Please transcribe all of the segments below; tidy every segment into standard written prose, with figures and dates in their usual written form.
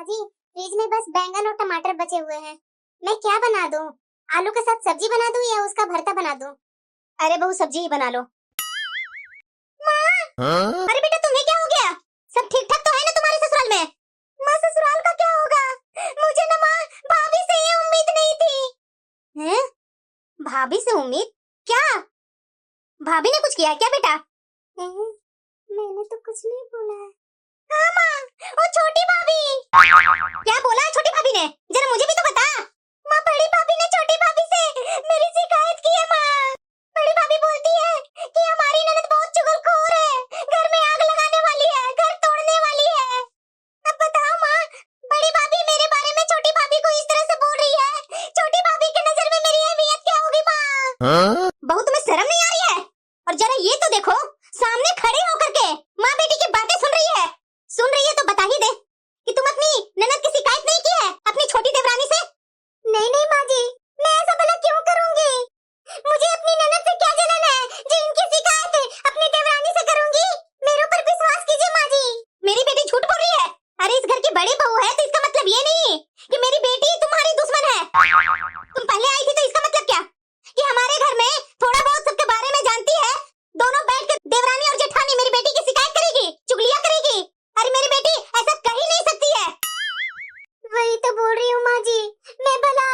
माँ जी, फ्रिज में बस बैंगन और टमाटर बचे हुए हैं। मैं क्या बना दूं? आलू के साथ सब्जी बना दूं या उसका भरता बना दूं? अरे बहू सब्जी ही बना लो। माँ! हाँ? अरे बेटा तुम्हें क्या हो गया? सब ठीक ठाक तो है ना तुम्हारे ससुराल में? माँ ससुराल का क्या होगा? मुझे ना माँ भाभी से ये उम्मीद नहीं थी। हैं? भाभी से उम्मीद? क्या? भाभी ने कुछ किया है क्या बेटा? मैंने तो कुछ नहीं बोला है। हाँ माँ, वो छोटी भाभी। क्या बोला है छोटी भाभी ने? जरा मुझे भी तो बता। माँ बड़ी भाभी ने छोटी भाभी से मेरी शिकायत की है माँ। बड़ी भाभी बोलती है कि हमारी ननद बहुत चुगलखोर है, घर में आग लगाने वाली है, घर तोड़ने वाली है। अब बताओ माँ, बड़ी भाभी मेरे बारे में छोटी भाभी को इस तरह से बोल रही है, छोटी भाभी की नजर में मेरी अहमियत क्या होगी माँ? हाँ? बहू तुम्हें शर्म नहीं आ रही है? और जरा ये तो देखो, सामने खड़े होकर के माँ बेटी की बातें सुन रही है। सुन रही है तो बता ही दे कि तुम अपनी ननद की शिकायत नहीं की है अपनी छोटी देवरानी से? नहीं नहीं माँ जी, मैं ऐसा भला क्यों करूंगी? मुझे अपनी ननद से क्या जलन है जो इनकी शिकायत अपनी देवरानी से करूंगी? मेरे ऊपर विश्वास कीजिए माँ जी। मेरी बेटी झूठ बोल रही है। अरे इस घर की बड़ी बहू है तो इसका मतलब ये नहीं कि मेरी बेटी तुम्हारी दुश्मन है। तुम पहले आई थी तो इसका मतलब क्या कि हमारे घर में थोड़ा बहुत सबके बारे में जानती है? दोनों बैठ के देवरानी और जेठानी मेरी बेटी की शिकायत करेगी, चुगलियां करेगी। अरे मेरी बेटी ऐसा कर ही नहीं सकती है। वही तो बोल रही हूँ माँ जी, मैं भला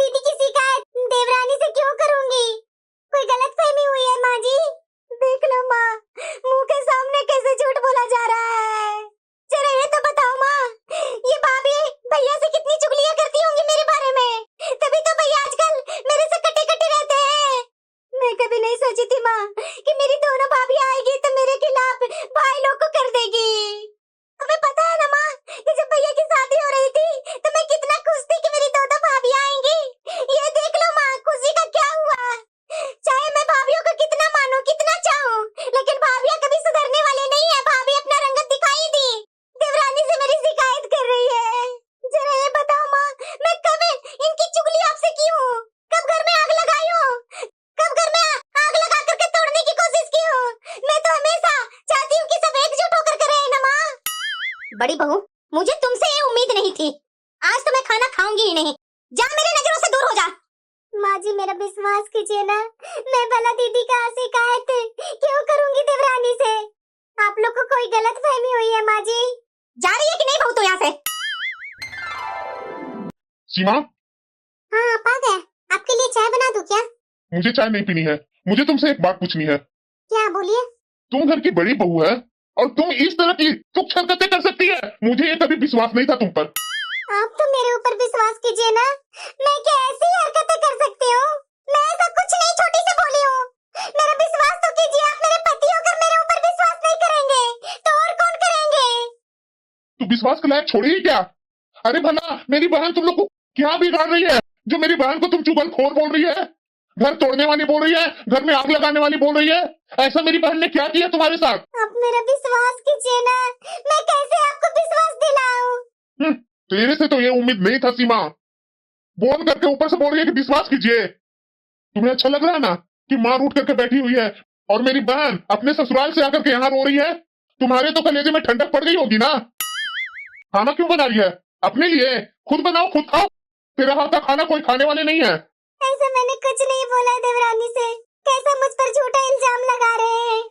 दीदी की शिकायत देवरानी से क्यों करूंगी? कोई गलतफहमी हुई है माँ जी। देख लो माँ, मुंह के सामने कैसे झूठ बोला जा रहा है। जरा ये तो बताओ माँ, ये भाभी भैया से कितनी चुगलियां करती होंगी मेरे बारे में, तभी तो भैया आजकल मेरे से कटे कटे रहते हैं। मैं कभी नहीं सोची थी माँ कि मेरी दोनों भाभी आएगी तो मेरे खिलाफ भाई लोग को कर देगी। तुम्हें पता है ना माँ कि जब भैया की शादी हो रही थी तो मैं कितना खुश थी कि मेरी दो भाभी आएंगी। ये देख लो माँ, खुशी का क्या हुआ? चाहे मैं भाभीयों को कितना मानूं, कितना चाहूं, लेकिन भाभियां कभी सुधरने वाली नहीं है। भाभी अपना रंगत दिखाई दी, देवरानी से मेरी शिकायत कर रही है। जरा ये बताओ माँ, मैं कब इनकी चुगली आपसे की हूँ? कब घर में आग लगाई हूँ? कब घर में आग लगा करके तोड़ने की कोशिश की हूँ? मैं तो हमेशा चाहती हूँ कि सब एकजुट होकर के रहे ना माँ। बड़ी बहू, मुझे तुमसे ये उम्मीद नहीं थी। आज तो मैं खाना खाऊंगी ही नहीं। जा मेरे नजरों से दूर हो जा। माँ जी मेरा विश्वास कीजिए ना, मैं भला दीदी का शिकायत क्यों करूंगी देवरानी से? आप लोग को कोई गलतफहमी हुई है माँ जी। जा रही है कि नहीं बहू तो यहाँ से? सीमा, हाँ आप आ गए। आपके लिए चाय बना दूं क्या? मुझे चाय नहीं पीनी है। मुझे तुमसे एक बात पूछनी है। क्या बोलिए। तुम घर की बड़ी बहू है और तुम इस तरह की तुच्छ हरकतें कर सकती है? मुझे ये कभी विश्वास नहीं था तुम पर। आप तो मेरे ऊपर विश्वास कीजिए ना, मैं क्या ऐसी हरकतें कर सकती हूँ? मैं ऐसा कुछ नहीं छोटी से बोली हूँ। मेरा विश्वास तो कीजिए, आप मेरे पति होकर मेरे ऊपर विश्वास नहीं करेंगे तो और कौन करेंगे? तू विश्वास के लायक छोड़ी ही क्या? अरे भला मेरी बहन तुम लोग को क्या बिगाड़ रही है जो मेरी बहन को तुम चुगलखोर बोल रही है, घर तोड़ने वाली बोल रही है, घर में आग लगाने वाली बोल रही है? ऐसा मेरी बहन ने क्या किया तुम्हारे साथ? आप मेरा विश्वास कीजिए ना, मैं कैसे आपको विश्वास दिलाऊं? तेरे से तो ये उम्मीद नहीं था सीमा। बोल करके ऊपर से बोल रही है कि विश्वास कीजिए। तुम्हें अच्छा लग रहा है ना कि माँ रूठ करके बैठी हुई है और मेरी बहन अपने ससुराल से आकर के यहाँ रो रही है? तुम्हारे तो कलेजे में ठंडक पड़ गई होगी ना। खाना क्यों बना रही है? अपने लिए खुद बनाओ, खुद खाओ। तेरा हाथ का खाना कोई खाने वाले नहीं है। ऐसा मैंने कुछ नहीं बोला देवरानी से। कैसा मुझ पर झूठा इल्जाम लगा रहे हैं?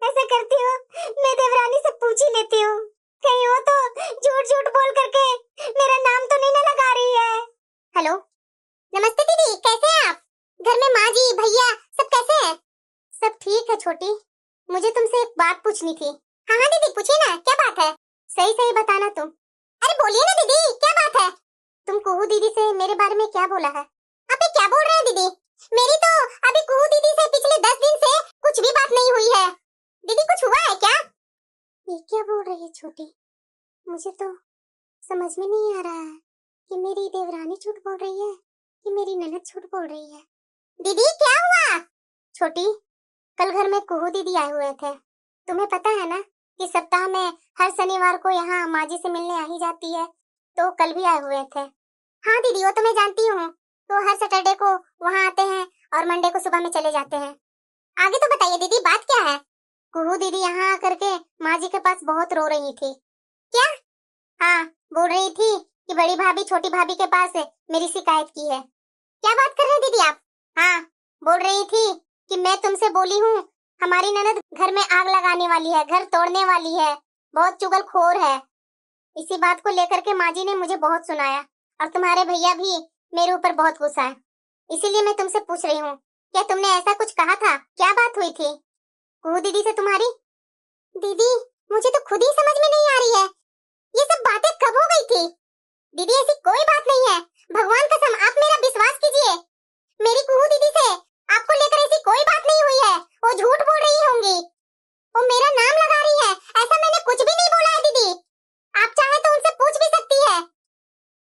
ऐसा करती हूँ, मैं देवरानी से पूछ ही लेती हूँ, कहीं वो तो झूठ झूठ बोल करके मेरा नाम तो नहीं ना लगा रही है। हेलो, नमस्ते दीदी, कैसे हैं आप? घर में माँ जी भैया सब कैसे हैं? सब ठीक है छोटी, मुझे तुमसे एक बात पूछनी थी। हाँ हाँ दीदी पूछिए ना, क्या बात है? सही सही बताना तुम। अरे बोलिए ना दीदी, क्या बात है? तुम कुहू दीदी से मेरे बारे में क्या बोला है? आप ये क्या बोल रहे हैं दीदी? मेरी तो अभी कुहू दीदी से पिछले 10 दिन से कुछ भी बात नहीं हुई है। दीदी कुछ हुआ है क्या? ये क्या बोल रही है छोटी? मुझे तो समझ में नहीं आ रहा है कि मेरी देवरानी झूठ बोल रही है कि मेरी ननद झूठ बोल रही है। दीदी क्या हुआ? छोटी, कल घर में कुहू दीदी आए हुए थे। तुम्हें पता है ना कि सप्ताह में हर शनिवार को यहाँ माँ जी से मिलने आ ही जाती है, तो कल भी आए हुए थे। हाँ दीदी वो तो मैं जानती हूँ, तो हर सैटरडे को वहाँ आते हैं और मंडे को सुबह में चले जाते हैं। आगे तो बताइए दीदी, बात क्या है? कुहू दीदी यहाँ आकर के माँ जी के पास बहुत रो रही थी। क्या? हाँ, बोल रही थी कि बड़ी भाभी छोटी भाभी के पास मेरी शिकायत की है। क्या बात कर रहे दीदी आप? हाँ, बोल रही थी कि मैं तुमसे बोली हूँ हमारी ननद घर में आग लगाने वाली है, घर तोड़ने वाली है, बहुत चुगलखोर है। इसी बात को लेकर के माँ जी ने मुझे बहुत सुनाया और तुम्हारे भैया भी मेरे ऊपर बहुत गुस्सा है। इसीलिए मैं तुमसे पूछ रही हूँ, क्या तुमने ऐसा कुछ कहा था? क्या बात हुई थी कुहू दीदी से तुम्हारी? दीदी, मुझे तो खुद ही समझ में नहीं आ रही है, ये सब बातें कब हो गई थी? दीदी, ऐसी कोई बात नहीं है, भगवान कसम आप मेरा विश्वास कीजिए, मेरी कुहू दीदी से आपको लेकर ऐसी कोई बात नहीं हुई है। वो झूठ बोल रही होंगी, वो मेरा नाम लगा रही है, ऐसा मैंने कुछ भी नहीं बोला है दीदी, आप चाहे तो उनसे पूछ भी सकती है।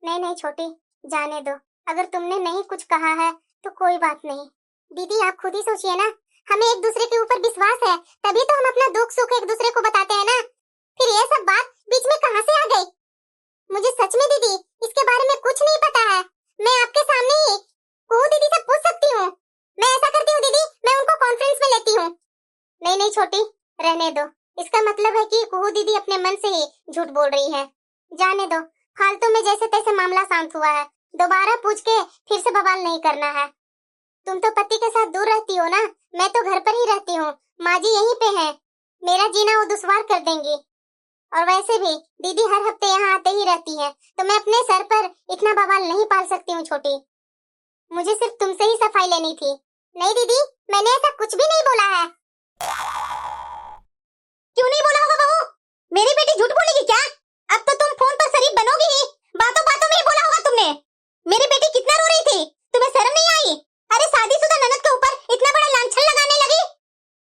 नहीं नहीं छोटी, जाने दो, अगर तुमने नहीं कुछ कहा है तो कोई बात नहीं। दीदी आप खुद ही सोचिए ना, हमें एक दूसरे के ऊपर विश्वास है, तभी तो हम अपना दुख सुख एक दूसरे को बताते हैं ना। फिर ये सब बात बीच में कहां से आ गई? मुझे सच में दीदी इसके बारे में कुछ नहीं पता है, मैं आपके सामने ही कुहू दीदी से पूछ सकती हूँ। मैं ऐसा करती हूँ दीदी, मैं उनको कॉन्फ्रेंस में लेती हूँ। नहीं नहीं छोटी, रहने दो, इसका मतलब है कि कुहू दीदी अपने मन से ही झूठ बोल रही है। जाने दो, फालतू में जैसे तैसे मामला शांत हुआ है, दोबारा पूछ के फिर से बवाल नहीं करना है। तुम तो पति के साथ दूर रहती हो ना, मैं तो घर पर ही रहती हूँ, माँ जी यहीं पे हैं, मेरा जीना वो दुश्वार कर देंगी। और वैसे भी दीदी हर हफ्ते यहाँ आते ही रहती है, तो मैं अपने सर पर इतना बवाल नहीं पाल सकती हूँ छोटी। मुझे सिर्फ तुमसे ही सफाई लेनी थी। नहीं दीदी, मैंने ऐसा कुछ भी नहीं बोला है। क्यों नहीं बोला होगा बहू? मेरी बेटी झूठ बोलेगी क्या? अब तो तुम फोन पर शरीफ बनोगी ही, बातों बातों में ही बोला होगा तुमने। मेरी बेटी कितना रो रही थी, तुम्हें शर्म नहीं आई? अरे शादीशुदा ननद के ऊपर इतना बड़ा लांछन लगाने लगी।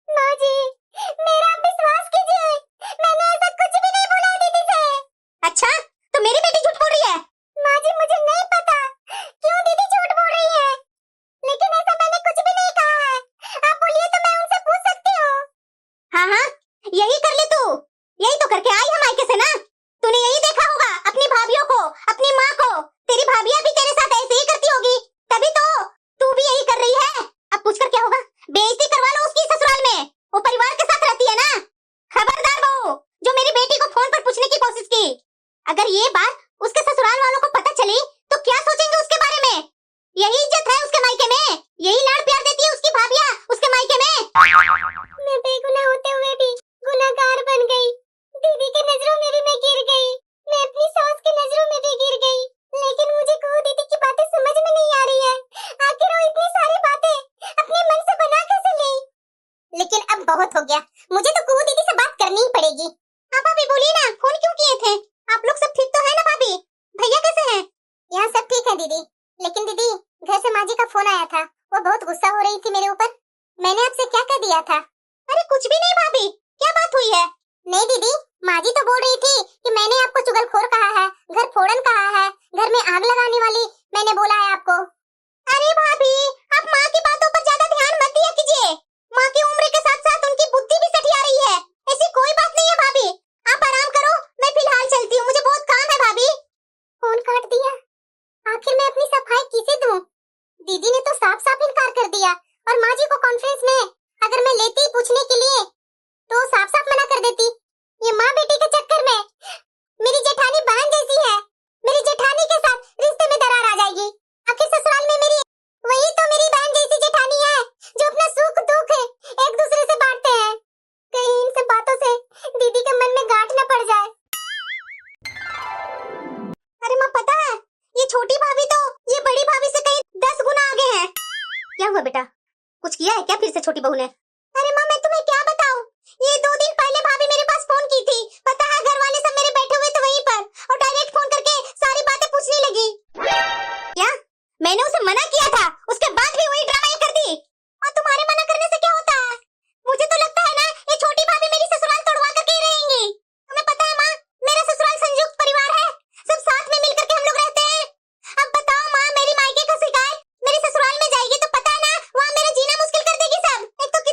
माँ जी, मेरा विश्वास कीजिए, मैंने ऐसा कुछ भी नहीं बोला दीदी से। अच्छा, तो मेरी बेटी झूठ बोल रही है? माँ जी मुझे नहीं पता क्यों दीदी झूठ बोल रही है, लेकिन ऐसा मैंने कुछ भी नहीं कहा है। आप बोलिए तो मैं उनसे पूछ सकती हूँ। हाँ हाँ, यही कर ले तू, यही तो करके आई हम मायके से ना। तूने यही देखा होगा अपनी भाभियों को, अपनी माँ को, तेरी भाभियाँ भी तेरे साथ ऐसे ही करती होगी, तभी तो तू भी यही कर रही है। अब पूछकर क्या होगा, बेइज्जती करवा लो उसकी ससुराल में, वो परिवार के साथ रहती है ना। खबरदार बहू, जो मेरी बेटी को फोन पर पूछने की कोशिश की, अगर ये बात उसके ससुराल वालों को पता चली तो क्या सोचेंगे उसके बारे में? यही इज्जत है उसके मायके में, यही लाड़ प्यार देती है उसकी भाभियाँ उसके मायके में। मैं बेगुनाह होते हुए भी गुनाहगार बन गई, दीदी की नजरों में भी मैं गिर गई, मैं अपनी सास की नजरों में भी गिर गई, लेकिन मुझे कुहू दीदी की बातें समझ में नहीं आ रही है, आखिर वो इतनी सारी बातें अपने मन से बना कैसे ली? लेकिन अब बहुत हो गया, मुझे तो कुहू दीदी से बात करनी ही पड़ेगी। आप भाभी बोलिए ना, फोन क्यों किए थे? आप लोग सब ठीक तो है ना भाभी? भैया कैसे हैं? यहाँ सब ठीक है दीदी, लेकिन दीदी घर से माँ जी का फोन आया था, वो बहुत गुस्सा हो रही थी मेरे ऊपर। मैंने आपसे क्या कह दिया था? अरे कुछ भी नहीं भाभी, क्या बात हुई है? नहीं दीदी, माँ जी तो बोल रही थी कि मैंने आपको चुगलखोर कहा है, घर फोड़न कहा है, घर में आग लगाने वाली मैंने बोला है आपको। अरे भाभी, आप माँ की बातों पर ज्यादा ध्यान मत दिया कीजिए, माँ की उम्र के साथ साथ उनकी बुद्धि भी सठिया रही है, ऐसी कोई बात नहीं है भाभी, आप आराम करो, मैं फिलहाल चलती हूँ, मुझे बहुत काम है भाभी। फोन काट दिया, आखिर मैं अपनी सफाई किसे दूं? दीदी ने तो साफ साफ इनकार कर दिया, और माँ जी को कॉन्फ्रेंस में अगर मैं लेती पूछने के लिए तो साफ साफ मना कर देती। ये माँ बेटी के चक्कर में मेरी जेठानी बहन जैसी है, मेरी जेठानी के साथ रिश्ते में दरार आ जाएगी। आखिर ससुराल में मेरी वही तो मेरी बहन जैसी जेठानी है जो अपना सुख दुख एक दूसरे से बांटते हैं। कहीं इन सब बातों से दीदी के मन में गांठ न पड़ जाए। अरे माँ पता है, ये छोटी भाभी तो ये बड़ी भाभी से कहीं 10 गुना आगे है। क्या हुआ बेटा, कुछ किया है क्या फिर से छोटी बहू ने? अरे माँ मैं तुम्हें क्या बताऊं, ये 2 दिन पहले भाभी मेरे पास फोन की थी, पता है घर वाले सब मेरे बैठे हुए थे वहीं पर, और डायरेक्ट फोन करके सारी बातें पूछने लगी। क्या मैंने उसे मना किया था, उसके बाद भी वही ड्रामा ये कर दी? और तुम्हारे मना करने से क्या होता है? मुझे तो लगता है ना ये छोटी भाभी मेरी ससुराल तोड़वा करके ही रहेंगी। तुम्हें पता है माँ, मेरा ससुराल संयुक्त परिवार है, सब साथ में मिलकर के हम लोग रहते हैं। अब बताओ माँ, मेरी मायके का शिकायत मेरे ससुराल में जाएगी तो पता है ना वहाँ मेरा जीना मुश्किल कर देगी सब। एक तो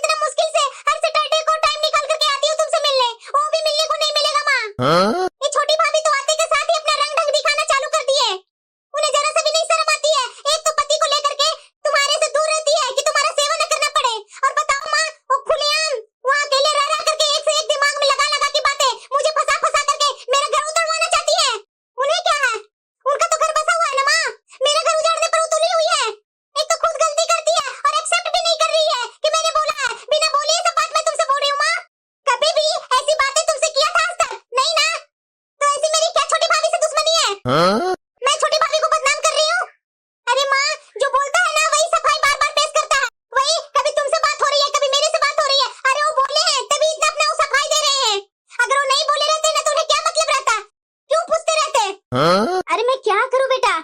मैं छोटी भाभी को बदनाम कर रही हूँ? अरे माँ, जो बोलता है ना वही सफाई बार बार पेश करता है। वही कभी तुमसे बात हो रही है, कभी मेरे से बात हो रही है। अरे वो बोले हैं तभी इतना अपना वो सफाई दे रहे हैं। अगर वो नहीं बोले रहते ना तो उन्हें क्या मतलब रहता? क्यों पूछते रहते? अरे मैं क्या करूँ बेटा,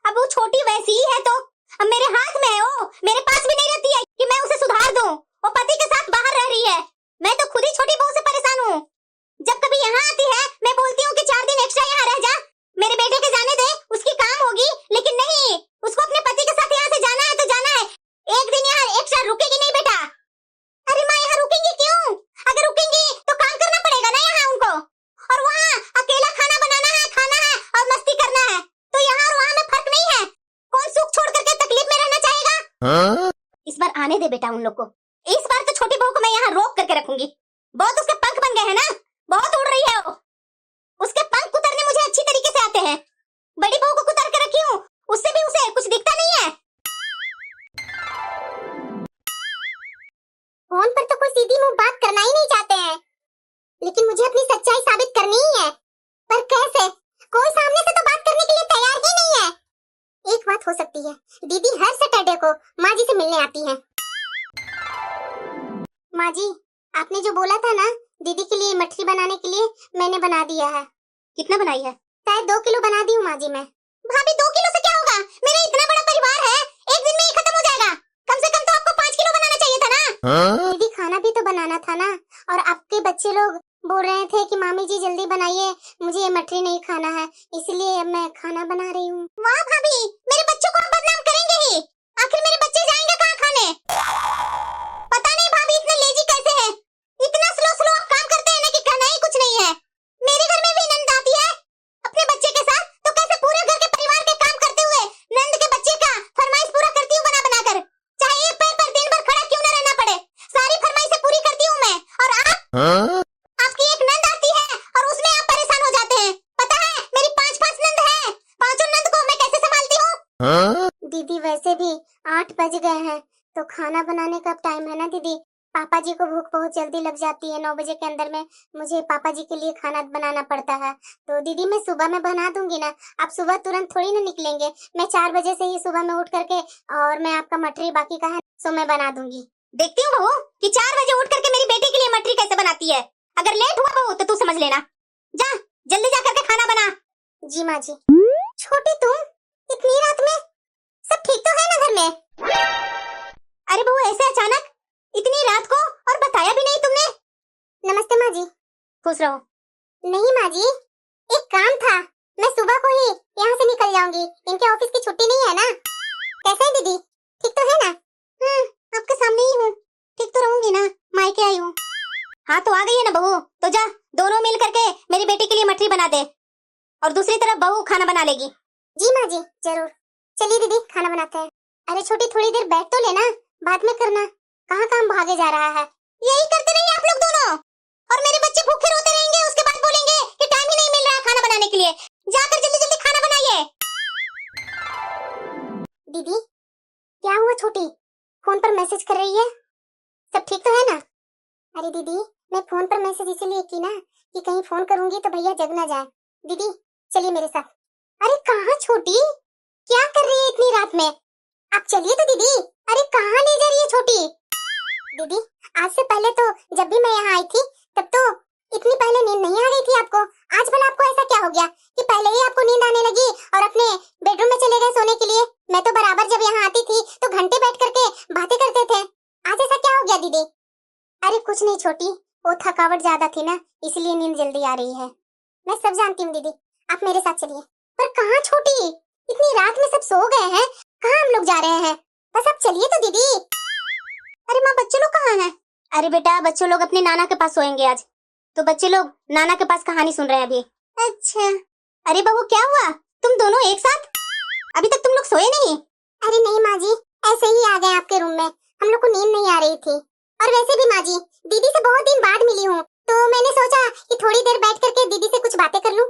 अब वो छोटी वैसी ही है तो अब मेरे हाथ में है। वो मेरे पास भी नहीं रहती है कि मैं उसे सुधार दूं। वो पति के साथ बाहर रह रही है, मैं तो खुद ही छोटी बहू से परेशान हूँ। जब कभी यहाँ आती है मैं बोलती हूँ कि 4 दिन एक्स्ट्रा यहाँ रह जा, मेरे बेटे के जाने दे, उसकी काम होगी। लेकिन नहीं, उसको अपने पति के साथ यहाँ से जाना है तो जाना है। एक दिन यहाँ एक्स्ट्रा रुकेगी नहीं बेटा। अरे माँ, यहाँ रुकेंगी क्यों? अगर रुकेंगी तो काम करना पड़ेगा ना यहाँ उनको, और वहाँ अकेला खाना बनाना है, खाना है और मस्ती करना है। तो यहाँ और वहाँ में फर्क नहीं है। कौन सुख छोड़ करके तकलीफ में रहना चाहेगा? इस बार आने दे बेटा उन लोग को। इस बार तो छोटी बहू को मैं यहाँ रोक करके रखूंगी। बहुत उसके पंख बन गए हैं ना, बहुत उड़ रही है वो। उसके पंख कुतरने मुझे अच्छी तरीके से आते हैं। बड़ी बहू को कुतर के रखी हूँ, उससे भी उसे कुछ दिखता नहीं है। फोन पर तो कोई सीधी मुंह बात करना ही नहीं चाहते हैं, लेकिन मुझे अपनी सच्चाई साबित करनी ही है। पर कैसे? कोई सामने से तो बात करने के लिए तैयार ही नहीं है। एक बात हो सकती है, दीदी हर सैटरडे को माँ जी से मिलने आती है। माँ जी, आपने जो बोला था ना दीदी के लिए मठरी बनाने के लिए, मैंने बना दिया है। कितना बनाई है? शायद 2 किलो बना दी हूँ माँ जी मैं। भाभी 2 किलो से क्या होगा? मेरा इतना बड़ा परिवार है, एक दिन में ही खत्म हो जाएगा। कम से कम तो आपको 5 किलो बनाना चाहिए था ना। दीदी खाना भी तो बनाना था ना, और आपके बच्चे लोग बोल रहे थे कि मामी जी जल्दी बनाइए, मुझे ये मठरी नहीं खाना है, इसलिए अब मैं खाना बना रही हूँ। वाह भाभी, मेरे बच्चों को आप बदनाम करेंगे ही। आखिर मेरे बच्चे जाएंगे कहाँ खाने? पता नहीं भाभी इतने लेजी कैसे हैं? इतना स्लो आप काम करते हैं ना कि कहना ही कुछ नहीं है। मेरे घर में भी नंद आती है अपने बच्चे के साथ, तो कैसे पूरे घर के परिवार के काम करते हुए नंद के बच्चे का फरमाइश पूरा करती हूँ बना कर। चाहे एक पैर पर दिन भर खड़ा क्यों न रहना पड़े, सारी फरमाइशें पूरी करती हूँ मैं। और आप आपकी एक नंद आती है और उसमें आप परेशान हो जाते हैं। पता है मेरी 5 नंद है, 5 नंद को मैं कैसे संभालती हूँ। दीदी वैसे भी 8 बज गए हैं, तो खाना बनाने का टाइम है ना दीदी। पापा जी को भूख बहुत जल्दी लग जाती है, 9 बजे के अंदर में मुझे पापा जी के लिए खाना बनाना पड़ता है। तो दीदी मैं सुबह में बना दूंगी ना, आप सुबह तुरंत थोड़ी ना निकलेंगे। मैं 4 बजे से ही सुबह में उठ करके, और मैं आपका मटरी बाकी का है सो मैं बना दूंगी। देखती हूँ बहू कि 4 बजे उठ करके मेरी बेटी के लिए मटरी कैसे बनाती है। अगर लेट हुआ बहू तो तू समझ लेना। जा जल्दी जा करके खाना बना। जी माँ जी। छोटी तुम इतनी रात में, सब ठीक तो है ना घर में? अरे बहू ऐसे अचानक इतनी रात को, और बताया भी नहीं तुमने? नमस्ते माँ जी। खुश रहो। नहीं माँ जी, एक काम था, मैं सुबह को ही यहाँ से निकल जाऊंगी, इनके ऑफिस की छुट्टी नहीं है ना। कैसे है दीदी, ठीक तो है ना? आपके सामने ही हूँ, ठीक तो रहूंगी ना, मायके आई हूँ। हाँ तो आ गई है ना बहू, तो जा दोनों मिल करके मेरी बेटी के लिए मटरी बना दे, और दूसरी तरफ बहू खाना बना लेगी। जी माँ जी जरूर। चलिए दीदी खाना बनाते हैं। अरे छोटी थोड़ी देर बैठ तो लेना, बाद में करना, कहाँ काम भागे जा रहा है। यही करते रहिए आप लोग दोनों, और मेरे बच्चे भूखे रोते रहेंगे, उसके बाद बोलेंगे कि टाइम ही नहीं मिल रहा खाना बनाने के लिए। जाकर जल्दी जल्दी खाना बनाइए। दीदी क्या हुआ छोटी, फोन पर मैसेज कर रही है, सब ठीक तो है ना? अरे दीदी मैं फोन पर मैसेज इसीलिए की ना कि कहीं फोन करूंगी तो भैया जग ना जाए। दीदी चलिए मेरे साथ। अरे कहाँ छोटी, क्या कर रही है इतनी रात में? आप चलिए तो दीदी। अरे कहाँ ले जा रही है छोटी? दीदी आज से पहले तो जब भी मैं यहाँ आई थी तब तो इतनी पहले नींद नहीं आ रही थी आपको। आज भला आपको ऐसा क्या हो गया कि पहले ही आपको नींद आने लगी और अपने बेडरूम में चले गए सोने के लिए? मैं तो बराबर जब यहाँ आती थी तो घंटे बैठ करके बातें करते थे, आज ऐसा क्या हो गया दीदी? अरे कुछ नहीं छोटी, वो थकावट ज्यादा थी ना, इसलिए नींद जल्दी आ रही है। मैं सब जानती हूँ दीदी, आप मेरे साथ चलिए। पर कहाँ छोटी, इतनी रात में सब सो गए हैं, कहाँ हम लोग जा रहे हैं? बस आप चलिए तो दीदी। अरे माँ बच्चे लोग कहाँ हैं? अरे बेटा बच्चे लोग अपने नाना के पास सोएंगे आज, तो बच्चे लोग नाना के पास कहानी सुन रहे हैं अभी। अच्छा। अरे बहू क्या हुआ, तुम दोनों एक साथ? अभी तक तुम लोग सोए नहीं? अरे नहीं माँ जी, ऐसे ही आ गए आपके रूम में, हम लोग को नींद नहीं आ रही थी। और वैसे भी माँ जी दीदी से बहुत दिन बाद मिली हूँ, तो मैंने सोचा कि थोड़ी देर बैठ करके दीदी से कुछ बातें कर लूं।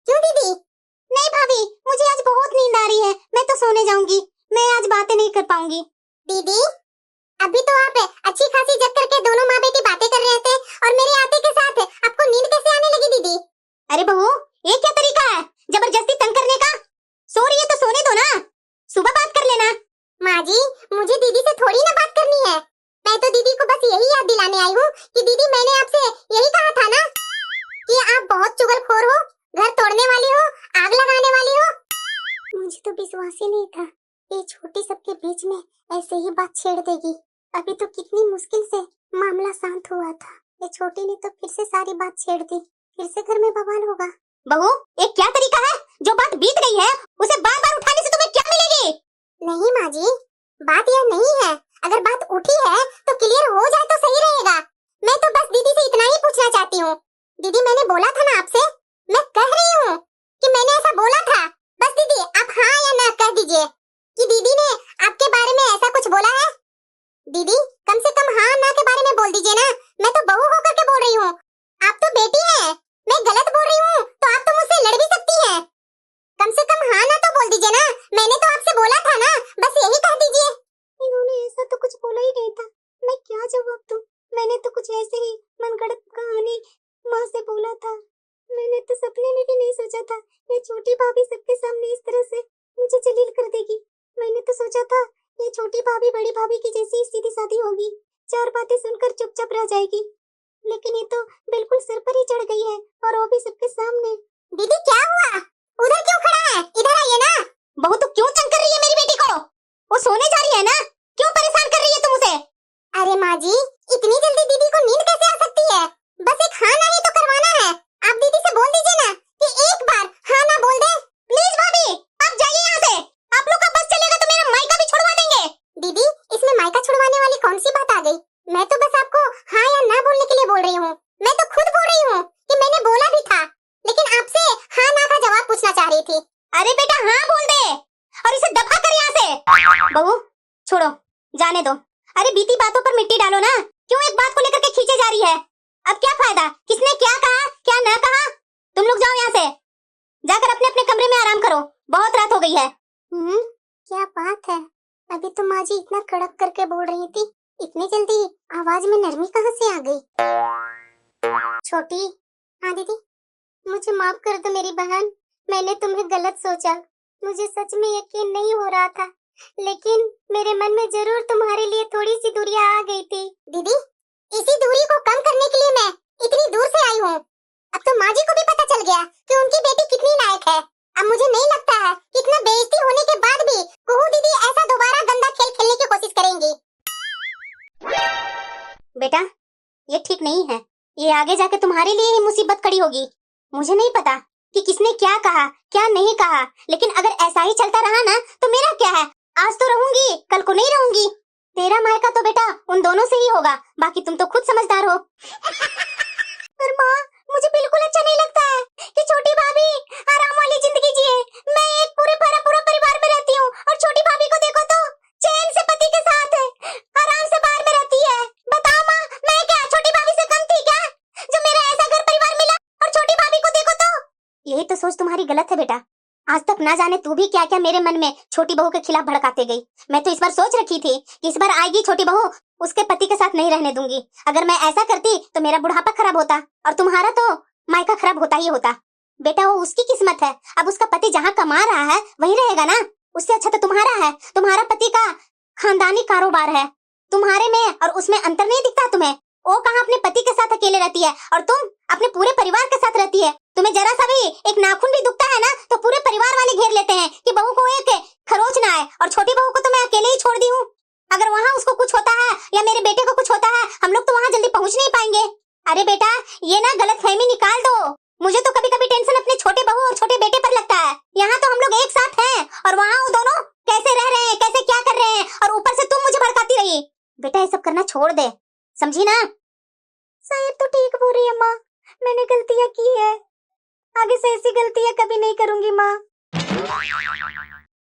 क्यों दीदी? नहीं भाभी मुझे आज बहुत नींद आ रही है, मैं तो सोने जाऊंगी, मैं आज बातें नहीं कर पाऊंगी। दीदी अभी तो आप अच्छी खासी जग करके दोनों माँ बेटी बातें कर रहे थे, और मेरे आते के साथ आपको नींद कैसे आने लगी दीदी? अरे बहू ये क्या तरीका है जबरदस्ती तंग करने का? कि दीदी मैंने आपसे यही कहा था ना कि आप बहुत चुगलखोर हो, घर तोड़ने वाली हो, आग लगाने वाली हो। मुझे तो विश्वास ही नहीं था ये छोटी सबके बीच में ऐसे ही बात छेड़ देगी। अभी तो कितनी मुश्किल से मामला शांत हुआ था, ये छोटी ने तो फिर से सारी बात छेड़ दी, फिर से घर में बवाल होगा। बहू, ये क्या तरीका है? जो बात बीत गई है उसे बार-बार उठाने से तुम्हें क्या मिलेगी? नहीं माँ जी, बात यह नहीं है। अगर बात उठी है तो क्लियर हो जाए तो सही रहेगा। मैं तो बस दीदी से इतना ही पूछना चाहती हूँ। दीदी मैंने बोला था ना आपसे, मैं कह रही हूँ कि मैंने ऐसा बोला था। बस दीदी आप हाँ या ना कह दीजिए कि दीदी ने आपके बारे में ऐसा कुछ बोला है। दीदी कम से कम हाँ ना के बारे में बोल दीजिए ना। मैं तो बहू होकर के बोल रही हूँ, आप तो बेटी हैं। मैं गलत बोल रही हूँ तो आप तो मुझसे लड़ भी सकती हैं। कम से कम हाँ ना तो बोल दीजिए ना। मैंने तो आपसे बोला था ना, बस यही कह दीजिए। इन्होंने ऐसा तो कुछ बोला ही नहीं था, मैं क्या जवाब दूं? मैंने तो कुछ ऐसे ही मनगढ़ंत कहानी माँ से बोला था। मैंने तो सपने में भी नहीं सोचा था ये छोटी भाभी सबके सामने इस तरह से मुझे जलील कर देगी। मैंने तो सोचा था ये छोटी भाभी बड़ी भाभी की जैसी सीधी सादी होगी, चार बातें सुनकर चुपचाप रह जाएगी, लेकिन ये तो बिल्कुल सिर पर ही चढ़ गई है और वो भी सबके सामने। दीदी क्या हुआ? उधर क्यों खड़ा है? इधर आइए ना। बहू तो क्यों तंग कर रही है मेरी बेटी को? वो सोने जा रही है ना, क्यों परेशान कर रही है तुम उसे? अरे माँ जी, इतनी जल्दी दीदी को नींद कैसे आ सकती है? बस एक हाँ ना ही तो करवाना है। आप दीदी से बोल दीजिए ना कि एक बार हाँ ना बोल दे। प्लीज भाभी, आप जाइए यहाँ से। आप लोग का बस चलेगा तो मेरा मायका भी छुड़वा देंगे। दीदी इसमें मायका छुड़वाने वाली कौन सी बात आ गई? मैं तो बस आपको हाँ या ना बोलने के लिए बोल रही हूँ। मैं तो खुद बोल रही हूँ कि मैंने बोला भी था, लेकिन आपसे हाँ ना का जवाब पूछना चाह रही थी। अरे बेटा हाँ बोल दे और इसे दफा कर यहाँ से। बहू छोड़ो, जाने दो। अरे बीती बातों पर मिट्टी डालो ना, क्यों एक बात को लेकर के खींचे जा रही है? अब क्या फायदा? किसने क्या कहा क्या ना कहा? तुम लोग जाओ यहाँ से, जाकर अपने अपने कमरे में आराम करो, बहुत रात हो गई है। क्या बात है, अभी तो माँ जी इतना कड़क करके बोल रही थी, इतनी जल्दी आवाज में नरमी कहाँ से आ गई? छोटी, हाँ दीदी, मुझे माफ कर दो मेरी बहन, मैंने तुम्हें गलत सोचा। मुझे सच में यकीन नहीं हो रहा था, लेकिन मेरे मन में जरूर तुम्हारे लिए थोड़ी सी दूरियां आ गई थी। दीदी, इसी दूरी को कम करने के लिए मैं इतनी दूर से आई हूँ। अब तो माँ जी को भी पता चल गया कि उनकी बेटी कितनी लायक है। अब मुझे नहीं लगता है कि इतना बेइज्जती होने के बाद भी कुहू दीदी ऐसा दोबारा गंदा खेल खेलने की कोशिश करेंगी। बेटा, ये ठीक नहीं है, ये आगे जाके तुम्हारे लिए ही मुसीबत खड़ी होगी। मुझे नहीं पता कि किसने क्या कहा क्या नहीं कहा, लेकिन अगर ऐसा ही चलता रहा ना तो मेरा क्या है? आज तो रहूंगी, कल को नहीं रहूंगी। तेरा मायका तो बेटा उन दोनों से ही होगा, बाकी तुम तो खुद समझदार हो। पर माँ, मुझे बिल्कुल अच्छा नहीं लगता है कि छोटी भाभी आराम वाली जिंदगी जिए। मैं एक पूरा परिवार में रहती हूँ और छोटी भाभी को देखो तो चैन से पति के साथ आराम से बाहर में रहती है। बताओ माँ, मैं क्या छोटी भाभी से कम थी क्या, जो मेरा ऐसा घर परिवार मिला? और छोटी भाभी को देखो तो। यही तो सोच तुम्हारी गलत है बेटा। आज तक ना जाने तू भी क्या क्या मेरे मन में छोटी बहू के खिलाफ भड़काते गई। मैं तो इस बार सोच रखी थी कि इस बार आएगी छोटी बहू, उसके पति के साथ नहीं रहने दूंगी। अगर मैं ऐसा करती तो मेरा बुढ़ापा खराब होता और तुम्हारा तो मायका खराब होता ही होता। बेटा वो उसकी किस्मत है, अब उसका पति जहाँ कमा रहा है वहीं रहेगा ना। उससे अच्छा तो तुम्हारा है, तुम्हारा पति का खानदानी कारोबार है। तुम्हारे में और उसमें अंतर नहीं दिखता तुम्हें? वो कहाँ अपने पति के साथ अकेले रहती है और तुम अपने पूरे परिवार के साथ रहती है। तुम्हें जरा सा भी एक नाखून भी दुखता है ना तो पूरे परिवार वाले घेर लेते हैं कि बहू को एक खरोच ना आए, और छोटी बहू को तो मैं अकेले ही छोड़ दी हूँ। अगर वहाँ उसको कुछ होता है या मेरे बेटे को कुछ होता है, हम लोग तो वहाँ जल्दी पहुँच नहीं पाएंगे। अरे बेटा, ये ना गलतफहमी निकाल दो। मुझे तो कभी कभी टेंशन अपने छोटे बहू और छोटे बेटे पर लगता है। यहाँ तो हम लोग एक साथ हैं और वहाँ वो दोनों कैसे रह रहे हैं, कैसे क्या कर रहे हैं, और ऊपर से तुम मुझे भड़काती रही। बेटा ये सब करना छोड़ दे, समझी ना? शायद तो ठीक बोल रही है माँ, मैंने गलतियाँ की है, आगे से ऐसी गलतियाँ कभी नहीं करूंगी माँ।